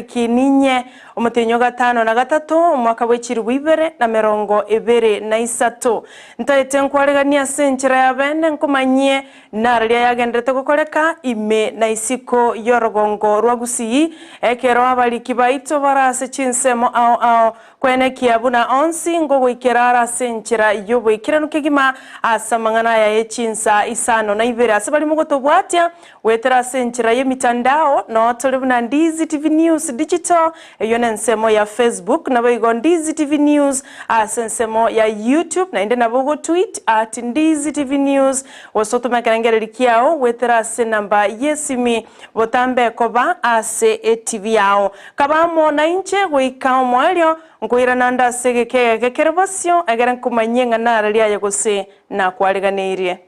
Kininye umutenyo gatano na gatatu umwaka w'ekiri Ibere na 2023 ntaite nkwaregania senchira ya bene nkomanyie nararia yagendete gukoreka ime na isiko yorogongo rwa Gusii ekero abaliki baito barase Chinsemo ao kwene kiabuna onsi ngogwikera arasenchira yobwikiranu kigima asamangana ya Chinsa Isano na Ibere asabali mugotobwatia wetera senchira ye mitandao no tolebuna Ndizi TV News Digital eyone nsemo ya Facebook na boigo Ndizi TV News asensemo ya YouTube na inde nabogo tweet at Ndizi TV News wasoto makarangere kiao wetera se namba yesimi botambe koba ase TV yao kabamo na inche goikao mwelio ngoira nanda segeke gekerebasyo agera nkumanyenga nararia yagose na kwariganirie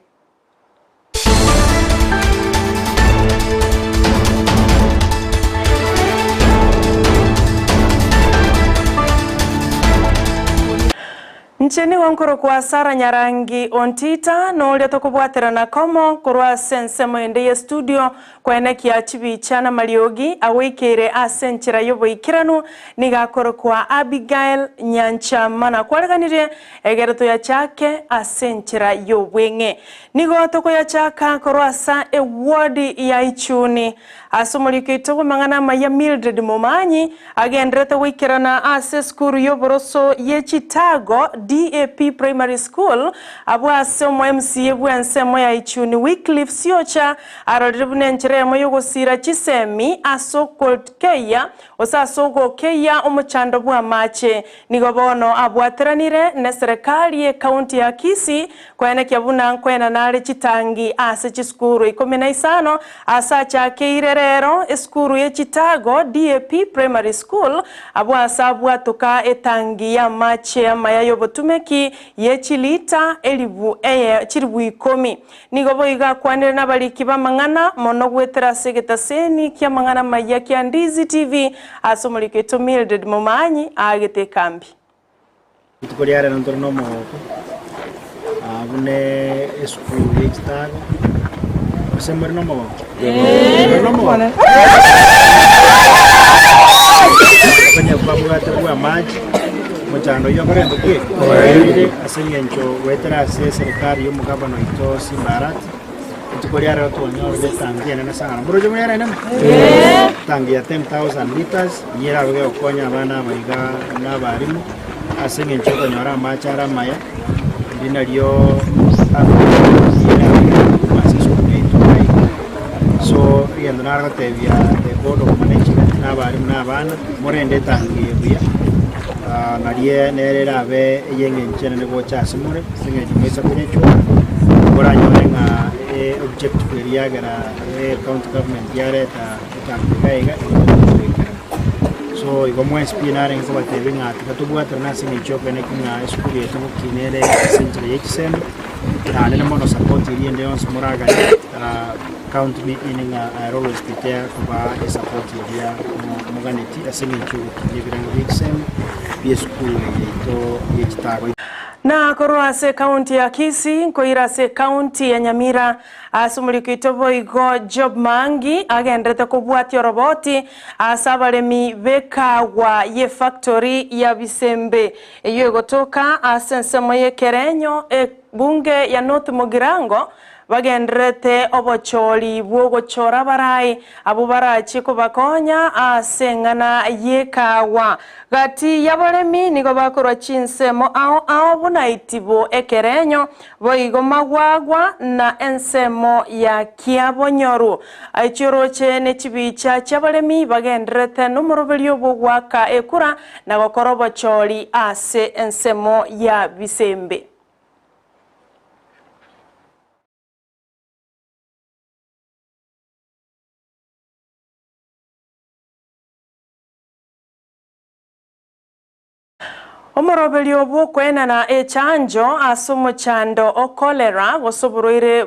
Ncheni wankoro kwa Sara Nyarangi Ontita no ulia tokubwatera na komo kurwa sensemo endeye studio kwa eneki ya chibichana maliogi awekere asenchira yobo ikiranu nigakoro kwa Abigail Nyanchamana kwaleganire egereto ya chake asenchira yobwenge nigo toko ya chaka kurwa sa ewadi ya ichuni asomuliketo mangana maya Mildred Momanyi agendrete wikirana ase skuru yoboroso yechitago DAP Primary School abwa somo MCA bwansemo ya ichuni Wycliffe Siocha arodibune nchiremo yogosira chisemi asoko keya osasoko keya omuchando bwa mache nigobono abwateranire ne serikali ye county ya Kisii kwene kyabuna nkwena nale chitangi ase chiskuru 15 asa chake irerero eskuru ye chitago DAP Primary School abwa sabwa toka etangi ya mache amayayo tumeki yechilita elibu chiribu 10 nigobo iga kwanire nabaliki bamangana mono gwetera segetaseni kya mangana maya kya Ndizi TV asomuliketo Mildred Momanyi agete kambi tukoliara ntorno moko abune esku yechitago sember no moko kwenye babwa maji Mchando yo korendo ki asenyencho wetera se serikali yo mugabano ito simbarati tukoliara watu wanyo tangia na sana brojo mwana nene tangia 10,000 liters yera wewe ukonya bana maiga na barimu asenyencho konyora machara maya ndina lyo so yendo nara tevia de bodo management na barimu na bana morende tangia buya narie nerera be yenge nchene ne gocha simure singe jumesa kunyecho boranyo nga objective area gara county government yare ta kaiga so igomwe spinare ngo batebenga tukatubwata na singe chope ne kinga esukuri yetu kinere centre yekisem na ne mono support iri ende on smuraga county meeting always prepare kuba support area muganeti asinge chope yebiranga yekisem school yeto yechitago na korwa se county ya Kisii koira se county ya Nyamira asumulikito boigo job mangi agendrete kubwati roboti asabalemi bekawa ye factory ya Bisembe eyo gotoka asensemo ye Kerenyo bunge ya North Mugirango bagendrete obocholi bwogochora barai abubarachi kubakonya asengana yekawa gati yabolemi nigo bakorwa Chinsemo ao bunaitibo ekerenyo boigo magwagwa na ensemo ya kiabonyoru aichoroche ne chibicha chabolemi bagendrete numurobelyo bwaka ekura na gokorobo choli ase ensemo ya Bisembe Omorobeli obu kwena na echanjo asumo chando o cholera gosoburoire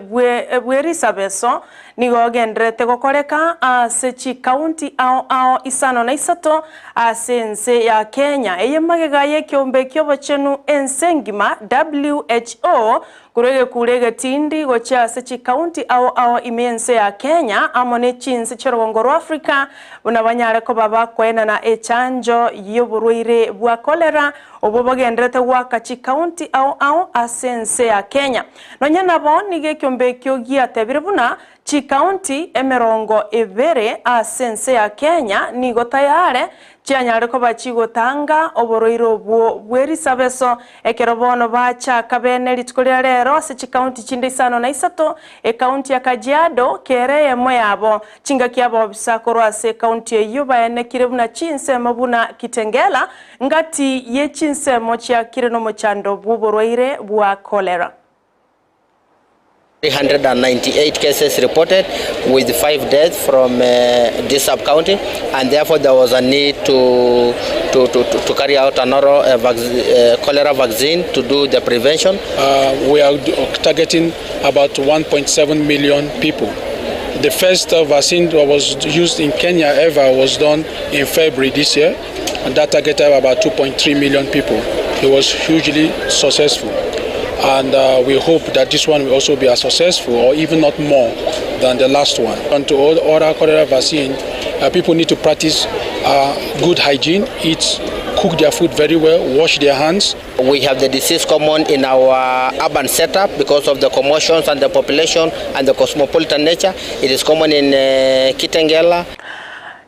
bweri sabeso nigo gendrete gokoreka ase chikaunti ao Isano na Isato ase nse ya Kenya eye magega ye kiombe kyobochenu ense ngima WHO kurege kurege tindi gocha ase chikaunti ao imense ya Kenya amone Chinsa chorogongo rwa Africa buna banyare ko baba kwena na echanjo yoburwire bwa kolera obo bagendrete waka chikaunti ao ase nse ya Kenya nonya nabo nige kiombe kyogia tebire buna chikaunti emerongo Ibere ase nse ya Kenya nigo tayare chianyare ko bachigotanga oboroiro bweri sabeso ekerobono bacha kabene litikolia rero ase chikaunti chinde Isano na Isato county ya Kajiado kereye moyabo chinga kiabo bisakoro ase county eyo baene kirebuna Chinsa mabuna Kitengela ngati ye Chinsa mochia kireno mochando buboroire bwa cholera. 398 cases reported with 5 deaths from this sub-county, and therefore there was a need to carry out another cholera vaccine to do the prevention. We are targeting about 1.7 million people. The first vaccine that was used in Kenya ever was done in February this year, and that targeted about 2.3 million people. It was hugely successful. And we hope that this one will also be as successful or even not more than the last one. And to all oral cholera vaccine, people need to practice good hygiene, cook their food very well, wash their hands. We have the disease common in our urban setup because of the commotions and the population and the cosmopolitan nature. It is common in Kitengela.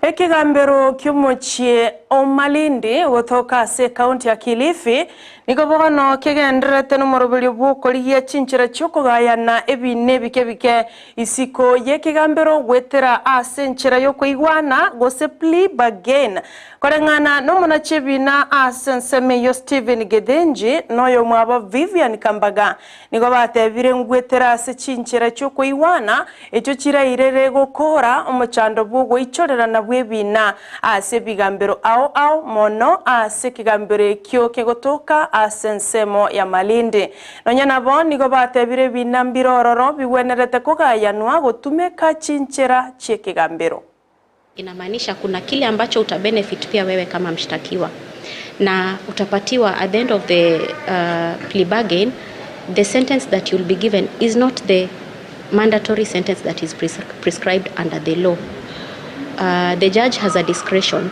Ekigambero ky'omuchie omalindi gotoka ase county ya Kilifi nikobono kegendrete n'omoroberi bw'okorigia chinchira cy'okugayana ebine bike isiko y'ekigambero gwetera ase nchira y'okwigwana gose plea bargain korengana n'omunache bina ase nseme yo Stephen Gedenji noyo mwaba Vivian Kambaga niko batebire ngwetera ase chinchira cy'okwigwana ekyo kirairere gukora omuchando bw'ogwo ichorerana bw'ebina ase bigambero ao mono ase kigambero ekyo kegotoka ase nsemo ya Malindi nonya nabo nigo batebire binambirororo biwenerete kugayanwa gutumeka chinchera chekigambero. Inamaanisha kuna kile ambacho utabenefit pia wewe kama mshtakiwa na utapatiwa at the end of the plea bargain. The sentence that you'll be given is not the mandatory sentence that is prescribed under the law. The judge has a discretion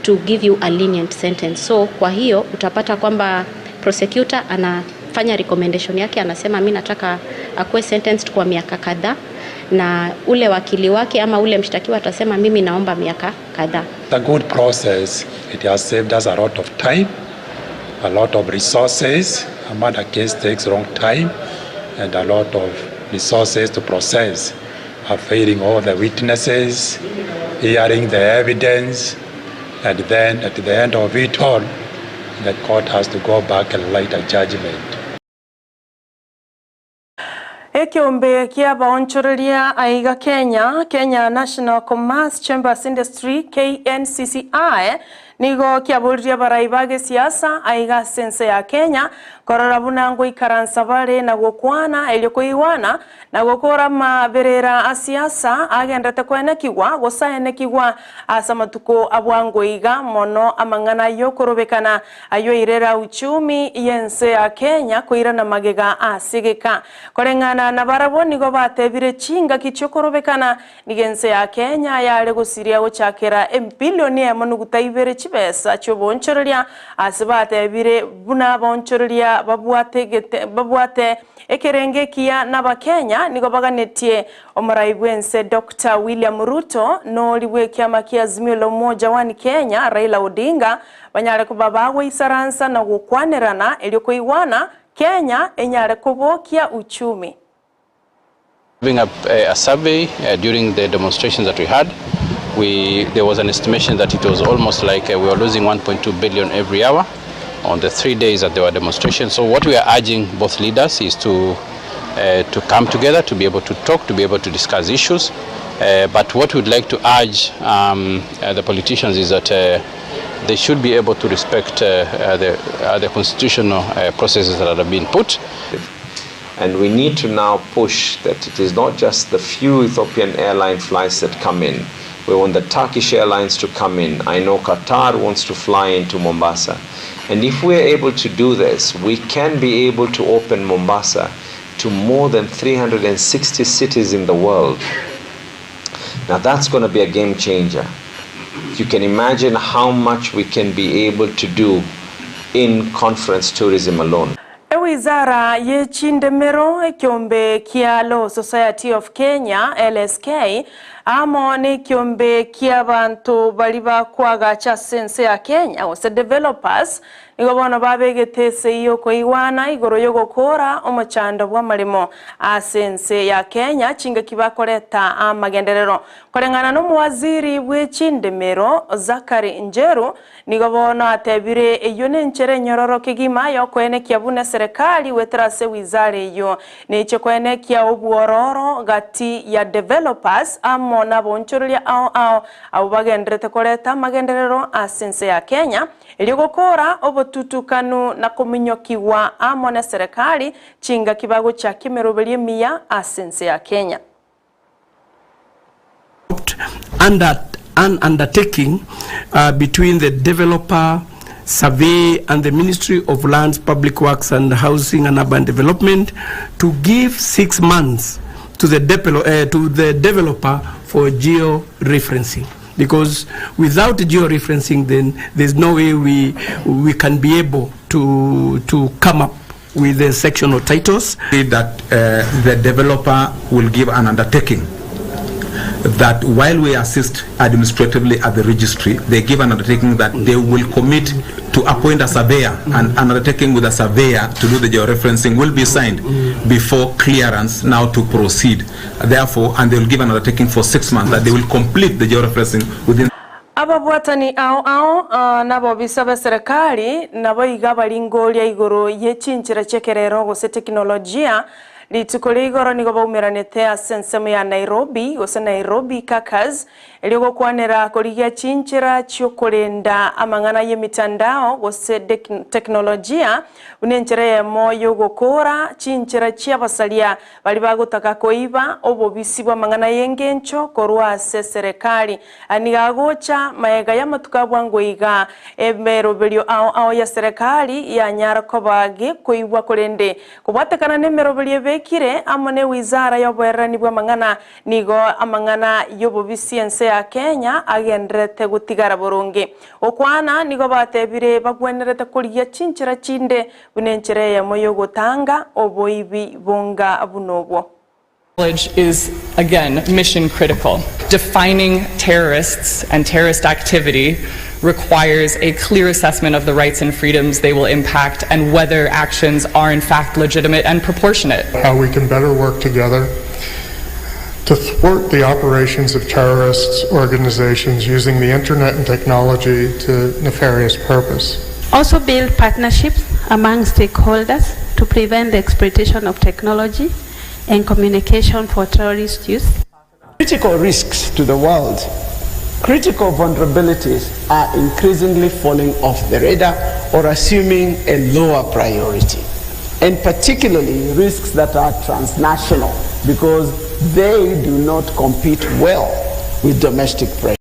to give you a lenient sentence. So kwa hiyo utapata kwamba prosecutor anafanya recommendation yake, anasema mimi nataka akuwe sentenced kwa miaka kadhaa, na ule wakili wake ama ule mshtakiwa atasema mimi naomba miaka kadhaa. The good process, it has saved us a lot of time, a lot of resources. A murder case takes long time and a lot of resources to process. Hearing all the witnesses, hearing the evidence, and then at the end of it all, the court has to go back and write a judgment. Ekiombe kia baonchoreria aiga Kenya National Commerce Chambers Industry KNCCI nigo kiaburiria baraibage siasa aiga sense ya Kenya korora bunango ikaransa bare na gukwana eliokoiwana na gukora maberera asiasa agendete kwenekigwa gosaenekigwa asamatuko abwango iga mono amangana yo korobekana ayo irera uchumi yense ya Kenya koirana magega asigeka korengana na barabo nigo batebire chinga kichokorobekana nigense ya Kenya yale gusiria gochakera bilioni emonugutaibere besa cyo bonchoreria asibatebire buna bonchoreria babwate ekerengekia n'abakenya nigo baganetie omuraibwense Dr. William Ruto no liwe kiama kia Azimio la Umoja wa Kenya Raila Odinga banyare ko babagwe isaransa na gukwanerana eliokoiwana Kenya enyare kubokia uchumi. Doing a survey during the demonstrations that we had, there was an estimation that it was almost like we were losing 1.2 billion every hour on the 3 days that there were demonstrations. So what we are urging both leaders is to come together, to be able to talk, to be able to discuss issues. But what we'd like to urge the politicians is that they should be able to respect the constitutional processes that have been put. And we need to now push that it is not just the few Ethiopian airline flights that come in. We want the Turkish Airlines to come in. I know Qatar wants to fly into Mombasa. And if we're able to do this, we can be able to open Mombasa to more than 360 cities in the world. Now that's going to be a game changer. You can imagine how much we can be able to do in conference tourism alone. Wizara y'Echindemero ekiombe kia Law Society of Kenya LSK amo ne kiombe kia bantu baliba kwaga cha sense ya Kenya ose developers nigo bono babegetese iyo ko iwana igoro yo gukora omuchando bwa marimo a sense ya Kenya chinga kibakoreta amagenderero korengana no muwaziri w'Echindemero Zakari Njeru nigo bono atebire iyo nenchere nyororo kigima yo kwene kiabune serikali wetrase wizara iyo neche kwene kia obuororo gati ya developers amo na bonchoria au bagendrete koreta magenderero a sense ya Kenya ili gukora obotutukanu na kuminyokiwa amo na serikali chinga kibago cha kimerobelie mia a sense ya Kenya. An undertaking between the developer survey and the Ministry of Lands, Public Works and Housing and Urban Development to give 6 months to the developer for geo-referencing. Because without geo-referencing, then there's no way we can be able to come up with the sectional titles. That the developer will give an undertaking that while we assist administratively at the registry, they give an undertaking that they will commit to appoint a surveyor, and an undertaking with a surveyor to do the georeferencing will be signed before clearance now to proceed. Therefore, and they will give an undertaking for 6 months that they will complete the georeferencing within. Ababwatani nabo bisaba serikali nabo igaba lingolia igoro yechinchira chekerero gose teknolojia litukole igoro nigo baumeranete asensemo ya Nairobi gose Nairobi Caucus eligo kwanera koligia chinchira chyokolenda amangana yemitandao gose teknolojia unenchera yemo yogokora chinchira chiabasalia bali bagutaka koiba obobisibwa amangana yengencho korwa serikali anigagocha maega ya matukabwa ngoiga emerobelio ao ya serikali ya Nyarakobage koibwa kolende kubwatekana nemerobelio kire amone wizara yoberani bwa mangana nigo amangana yobobisiense ya Kenya agendrete gutigara boronge okwana nigo batebire bagwenerete kuriya chinchira chinde bunenchere ya moyo gotanga oboibi bonga bunobwo. Knowledge is, again, mission critical. Defining terrorists and terrorist activity requires a clear assessment of the rights and freedoms they will impact and whether actions are in fact legitimate and proportionate. How we can better work together to thwart the operations of terrorist organizations using the internet and technology to nefarious purpose. Also build partnerships among stakeholders to prevent the exploitation of technology and communication for terrorist use. Critical risks to the world, critical vulnerabilities are increasingly falling off the radar or assuming a lower priority, and particularly risks that are transnational because they do not compete well with domestic pressure.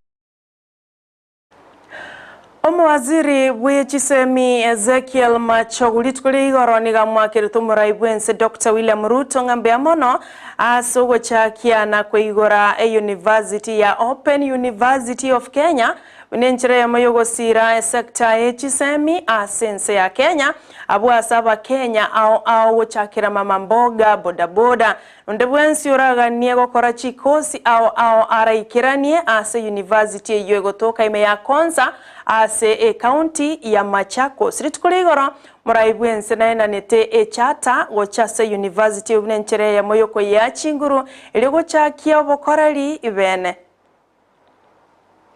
Omwaziri w'Echisemi Ezekiel Machoguli tukuli igoro niga mwakiritu muraibwense Dr. William Ruto ngambe amono asogo chakia na kweigora University ya Open University of Kenya unenchere ya mayogo sira sekta Echisemi asense ya Kenya abu asaba Kenya au chakira mama mboga bodaboda ndebwensi uraga niego kora chikosi au araikiranie ase University yego toka ime ya konza ase county ya Machakos ritukuligoro muraibwense na nete echata gochase University unenchere ya moyoko ya chinguru iligo chakia obokorali ibene.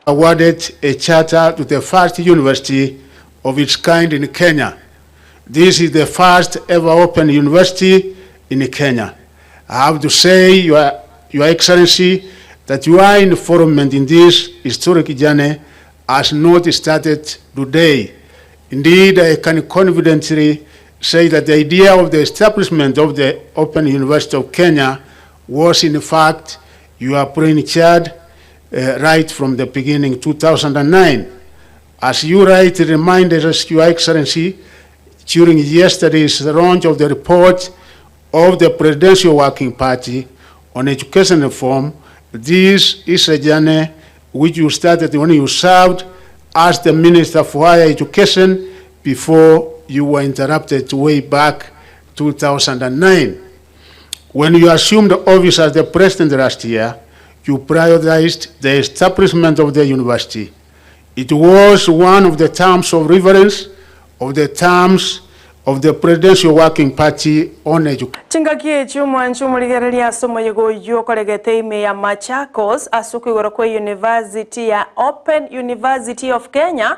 Awarded a charter to the first university of its kind in Kenya. This is the first ever open university in Kenya. I have to say, Your Excellency, that your involvement in this historic journey has not started today. Indeed, I can confidently say that the idea of the establishment of the Open University of Kenya was in fact your brainchild right from the beginning, 2009. As you rightly reminded us, Your Excellency, during yesterday's launch of the report of the Presidential Working Party on education reform, this is a journey which you started when you served as the Minister for Higher Education before you were interrupted way back 2009. When you assumed office as the President last year, you prioritized the establishment of the university. It was one of the terms of reference of the terms of the Presidential Working Party on education. Chingakie chumwa nchumuligerelia somo yego yokolegete ime ya Machakos asuku kwa University ya Open University of Kenya.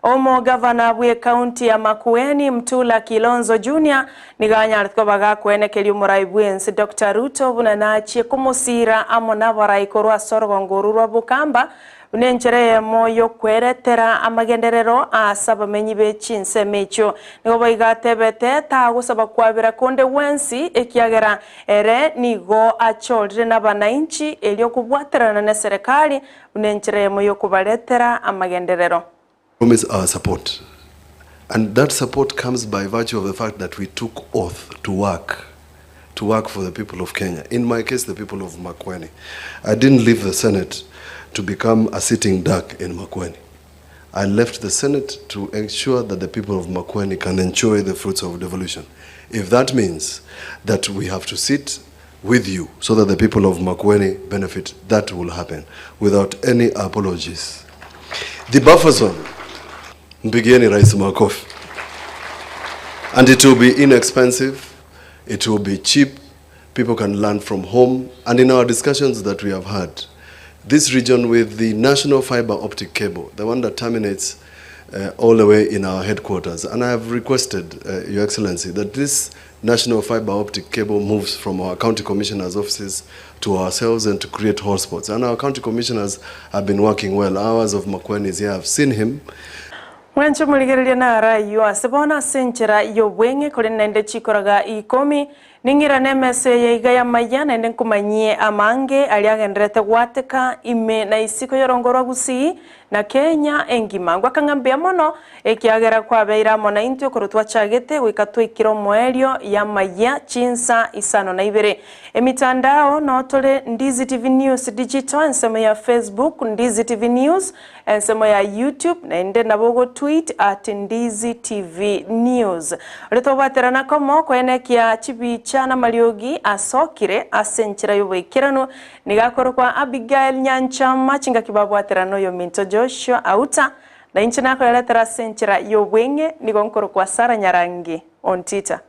Omo Governor we County ya Makueni Mtula Kilonzo Jr. Niganya alikwabaga kwenekeli umuraibwensi Dr. Ruto bunanachi kumusira amona baraikorwa sorogongorurwa bukamba unenchereye moyo kweretera amagenderero asaba menyibe Chinsa mecho nigo baigatebete tagusaba kwabira konde wensi ekiagera ere nigo achodre n'abananchi elyo kubwaterana na serikali unenchereye moyo kubaretera amagenderero. Promise our support, and that support comes by virtue of the fact that we took oath to work for the people of Kenya. In my case, the people of Makueni. I didn't leave the Senate to become a sitting duck in Makueni. I left the Senate to ensure that the people of Makueni can enjoy the fruits of devolution. If that means that we have to sit with you so that the people of Makueni benefit, that will happen without any apologies. The buffer zone, mpigieni rais makofi. And it will be inexpensive, it will be cheap, people can learn from home, and in our discussions that we have had, this region with the national fiber optic cable, the one that terminates all the way in our headquarters, and I have requested, Your Excellency, that this national fiber optic cable moves from our county commissioners' offices to ourselves and to create hotspots. And our county commissioners have been working well. Ours of Makueni is here. I've seen him. Mwencho muligerelia na rayo asibona senchera yo wenge kole nende chikoraga ikomi ningira nemese ya igaya Amayia nende nkumanyie amange aliagendrete wateka ime na isiko yorongorwa Gusii na Kenya engima ngwakangambia mono ekiagera kwa beira mona intyo korotwa chagete wikatwa ikiro moelio ya Amayia Chinsa Isano na Ibere emitandao notole Ndizi TV News Digital ensemo ya Facebook Ndizi TV News ensemo ya YouTube na ende nabogo tweet at Ndizi TV News retobaterana komo kwene kia chibichana maliogi asokire asenchira yoboikirano nigakorwa Abigail Nyanchama chinga kibabwaterano yo minto Joshua Auta na inchina kwa letera senchira yo wenge nigonkoro kwa Sara Nyarangi Ontita.